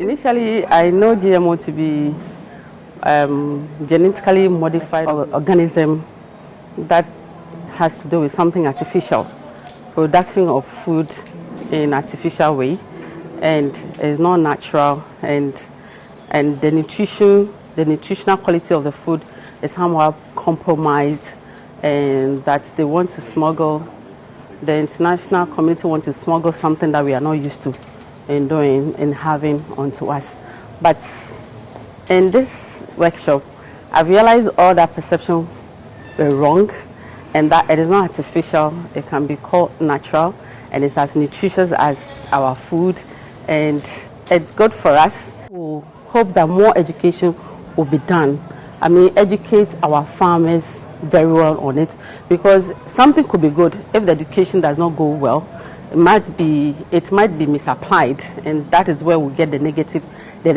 Initially, I know GMO to be genetically modified organism that has to do with something artificial, production of food in artificial way, and is not natural, and the nutritional quality of the food is somehow compromised, and that they want to smuggle, the international community want to smuggle something that we are not used to in doing and having onto us. But in this workshop, I realized all that perception were wrong, and that it is not artificial. It can be called natural, and it's as nutritious as our food, and it's good for us. We hope that more education will be done. I mean, educate our farmers very well on it, because something could be good if the education does not go well. It might be misapplied, and that is where we get the negative. The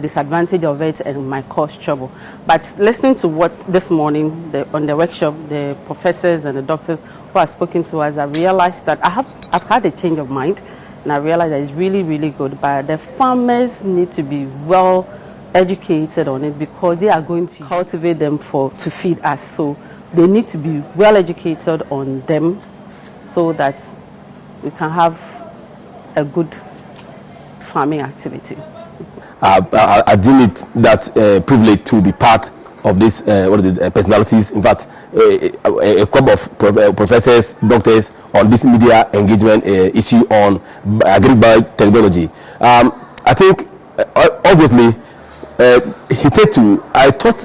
disadvantage of it, and might cause trouble. But listening to what this morning on the workshop, the professors and the doctors who have spoken to us, I realized that I've had a change of mind, and I realized that it's really, really good. But the farmers need to be well educated on it, because they are going to cultivate them to feed us. So they need to be well educated on them, so that we can have a good farming activity. I deem it that privilege to be part of this personalities. In fact, a club of professors, doctors on this media engagement issue on agri-biotechnology. I think obviously hitherto I thought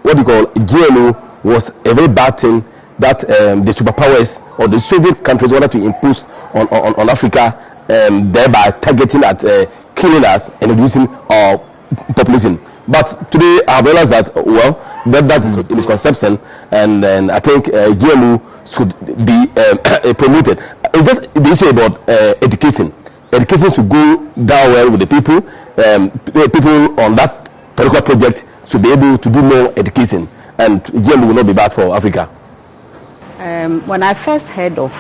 what you call GMO was a very bad thing that the superpowers or the Soviet countries wanted to impose on Africa, thereby targeting at killing us and reducing our population. But today I realized that that is a misconception, and I think GMO should be promoted. It's just the issue about education. Education should go down well with the people. People on that particular project should be able to do more education, and GMO will not be bad for Africa. When I first heard of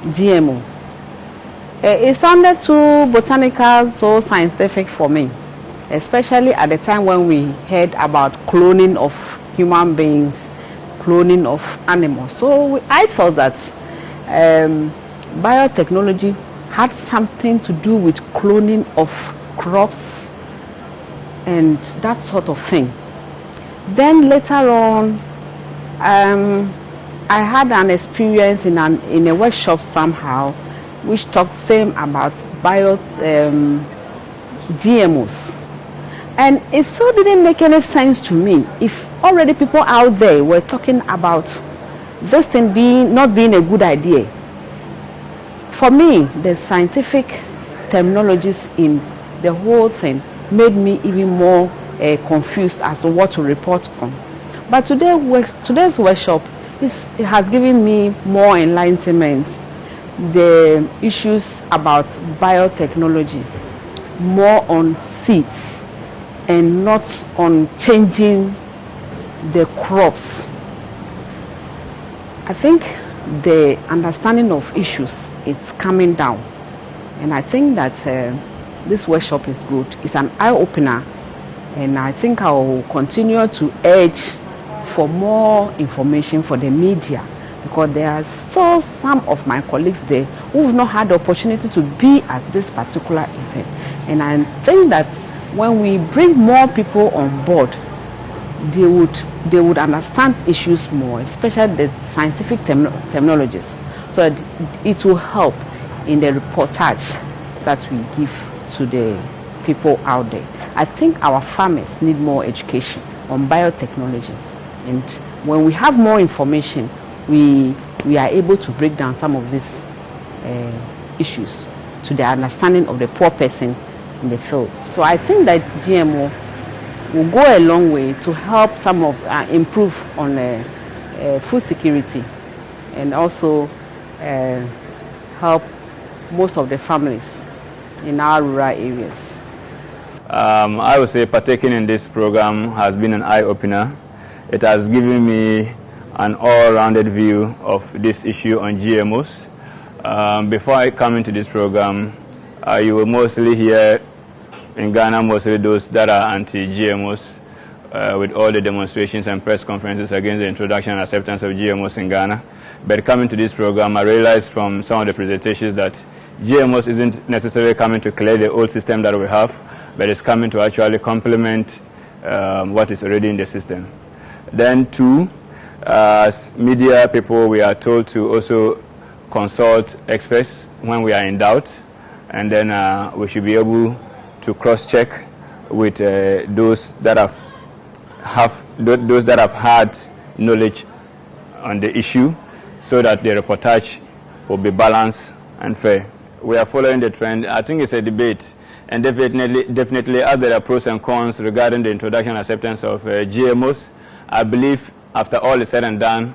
GMO, it sounded too botanical, so scientific for me, especially at the time when we heard about cloning of human beings, cloning of animals. So I felt that biotechnology had something to do with cloning of crops and that sort of thing. Then later on, I had an experience in a workshop somehow, which talked same about GMOs, and it still didn't make any sense to me. If already people out there were talking about this thing not being a good idea, for me the scientific terminologies in the whole thing made me even more confused as to what to report on. But today's workshop it has given me more enlightenment. The issues about biotechnology, more on seeds and not on changing the crops. I think the understanding of issues is coming down, and I think that this workshop is good. It's an eye-opener, and I think I will continue to urge for more information for the media, because there are still some of my colleagues there who have not had the opportunity to be at this particular event. And I think that when we bring more people on board, they would understand issues more, especially the scientific terminologies. So it will help in the reportage that we give to the people out there. I think our farmers need more education on biotechnology, and when we have more information, we are able to break down some of these issues to the understanding of the poor person in the field. So I think that GMO will go a long way to help some of improve on food security, and also help most of the families in our rural areas. I would say partaking in this program has been an eye-opener. It has given me an all-rounded view of this issue on GMOs. Before I come into this program, you will mostly hear in Ghana, mostly those that are anti-GMOs, with all the demonstrations and press conferences against the introduction and acceptance of GMOs in Ghana. But coming to this program, I realized from some of the presentations that GMOs isn't necessarily coming to clear the old system that we have, but it's coming to actually complement what is already in the system. Then two, as media people, we are told to also consult experts when we are in doubt, and then we should be able to cross-check with those that have had knowledge on the issue, so that the reportage will be balanced and fair. We are following the trend. I think it's a debate, and definitely as there are pros and cons regarding the introduction and acceptance of GMOs, I believe after all is said and done,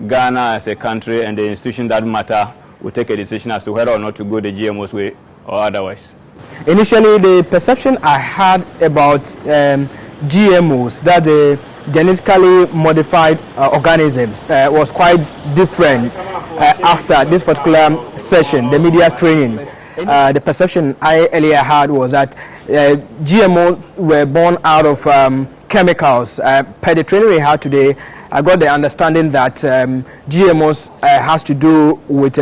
Ghana as a country and the institutions that matter will take a decision as to whether or not to go the GMOs way or otherwise. Initially, the perception I had about GMOs, that the genetically modified organisms, was quite different after this particular session, the media training. The perception I earlier had was that GMOs were born out of chemicals. Per the training we had today, I got the understanding that GMOs has to do with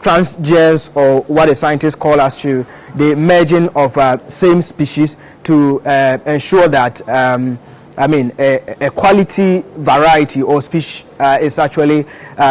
transgens, or what the scientists call as to the merging of same species to ensure that a quality variety or species is actually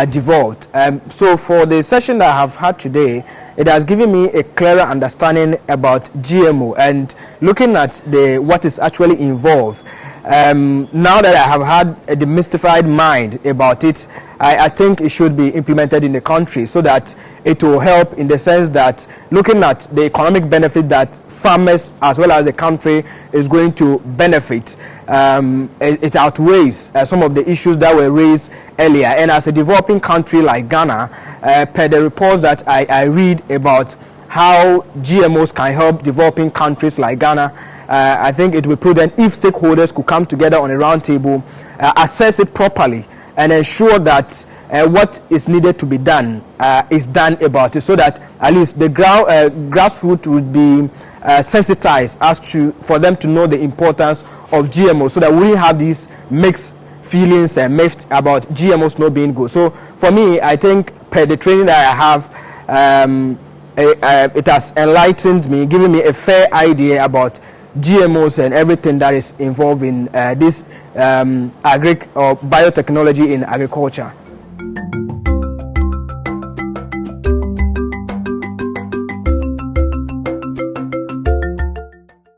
developed. So for the session that I have had today, it has given me a clearer understanding about GMO and looking at what is actually involved. Now that I have had a demystified mind about it, I think it should be implemented in the country so that it will help in the sense that looking at the economic benefit that farmers as well as the country is going to benefit, it outweighs some of the issues that were raised earlier. And as a developing country like Ghana, per the reports that I read about how GMOs can help developing countries like Ghana, I think it would be prudent if stakeholders could come together on a round table, assess it properly, and ensure that what is needed to be done is done about it, so that at least the grassroots would be sensitized for them to know the importance of GMOs, so that we wouldn't have these mixed feelings and myths about GMOs not being good. So for me, I think per the training that I have, it has enlightened me, given me a fair idea about GMOs and everything that is involved in this or biotechnology in agriculture.